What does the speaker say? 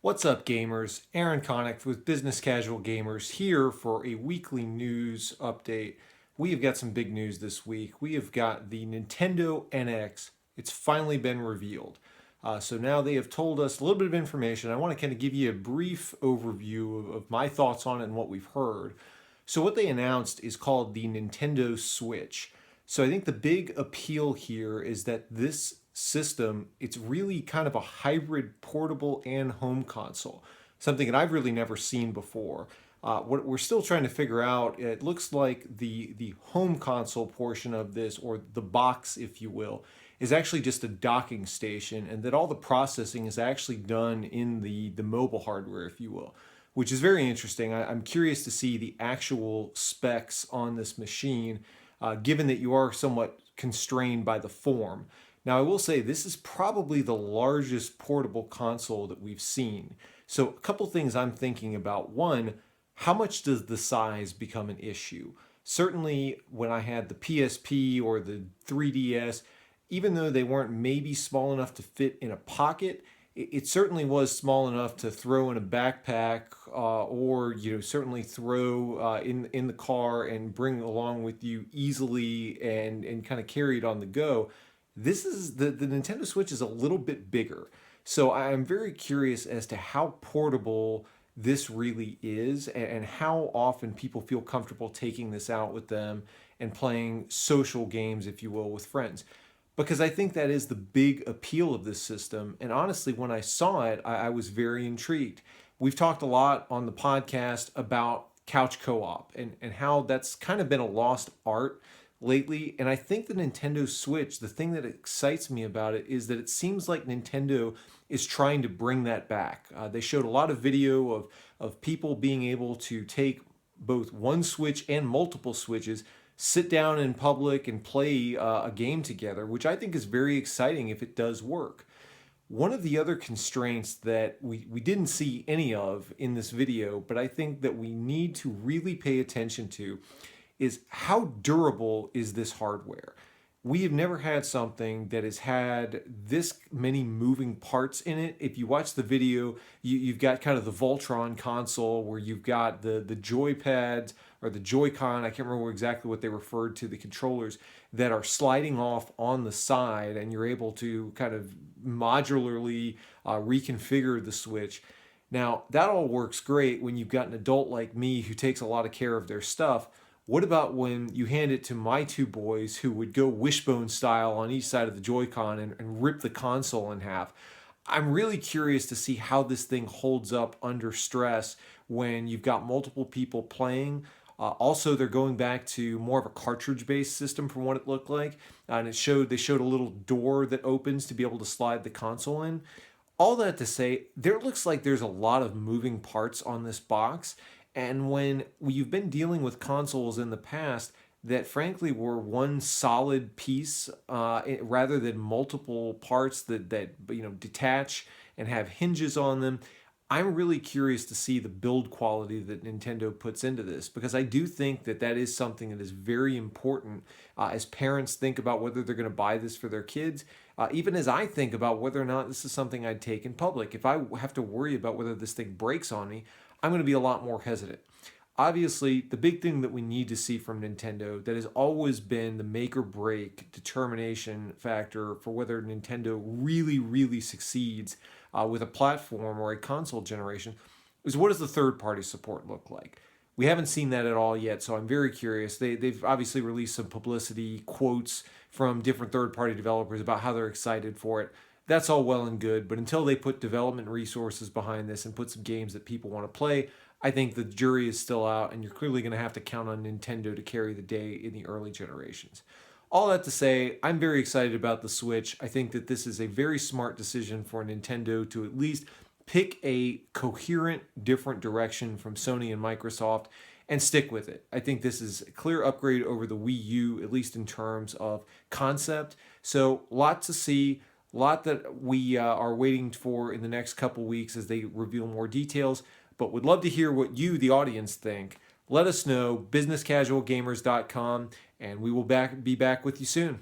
What's up, gamers? Aaron Connick with Business Casual Gamers here for a weekly news update. We have got some big news this week. We have got the Nintendo NX. It's finally been revealed. So now they have told us a little bit of information. I want to kind of give you a brief overview of my thoughts on it and what we've heard. So what they announced is called the Nintendo Switch. So I think the big appeal here is that this system, it's really kind of a hybrid portable and home console, something that I've really never seen before. What we're still trying to figure out, it looks like the home console portion of this, or the box, if you will, is actually just a docking station, and that all the processing is actually done in the mobile hardware, if you will, which is very interesting. I'm curious to see the actual specs on this machine, given that you are somewhat constrained by the form. Now, I will say this is probably the largest portable console that we've seen. So, a couple things I'm thinking about. One, how much does the size become an issue? Certainly, when I had the PSP or the 3DS, even though they weren't maybe small enough to fit in a pocket, it certainly was small enough to throw in a backpack, or certainly throw in the car and bring along with you easily and kind of carry it on the go. This is the Nintendo Switch is a little bit bigger. So I'm very curious as to how portable this really is, and how often people feel comfortable taking this out with them and playing social games, if you will, with friends. Because I think that is the big appeal of this system. And honestly, when I saw it, I was very intrigued. We've talked a lot on the podcast about couch co-op and how that's kind of been a lost art lately. And I think the Nintendo Switch, the thing that excites me about it is that it seems like Nintendo is trying to bring that back. They showed a lot of video of people being able to take both one Switch and multiple Switches, sit down in public and play a game together, which I think is very exciting if it does work. One of the other constraints that we didn't see any of in this video, but I think that we need to really pay attention to, is how durable is this hardware? We have never had something that has had this many moving parts in it. If you watch the video, you've got kind of the Voltron console where you've got the joypads or the Joy-Con, I can't remember exactly what they referred to, the controllers that are sliding off on the side, and you're able to kind of modularly reconfigure the Switch. Now, that all works great when you've got an adult like me who takes a lot of care of their stuff. What about when you hand it to my two boys who would go wishbone style on each side of the Joy-Con and rip the console in half? I'm really curious to see how this thing holds up under stress when you've got multiple people playing. Also, they're going back to more of a cartridge-based system from what it looked like, and they showed a little door that opens to be able to slide the console in. All that to say, there looks like there's a lot of moving parts on this box, and when you've been dealing with consoles in the past that frankly were one solid piece, rather than multiple parts that detach and have hinges on them, I'm really curious to see the build quality that Nintendo puts into this, because I do think that that is something that is very important as parents think about whether they're going to buy this for their kids. Even as I think about whether or not this is something I'd take in public. If I have to worry about whether this thing breaks on me, I'm going to be a lot more hesitant. Obviously, the big thing that we need to see from Nintendo that has always been the make or break determination factor for whether Nintendo really, really succeeds with a platform or a console generation is, what does the third party support look like? We haven't seen that at all yet, so I'm very curious. They've obviously released some publicity quotes from different third party developers about how they're excited for it. That's all well and good, but until they put development resources behind this and put some games that people want to play, I think the jury is still out, and you're clearly going to have to count on Nintendo to carry the day in the early generations. All that to say, I'm very excited about the Switch. I think that this is a very smart decision for Nintendo to at least pick a coherent, different direction from Sony and Microsoft and stick with it. I think this is a clear upgrade over the Wii U, at least in terms of concept. So, lot to see, a lot that we are waiting for in the next couple weeks as they reveal more details. But would love to hear what you, the audience, think. Let us know, businesscasualgamers.com, and we will be back with you soon.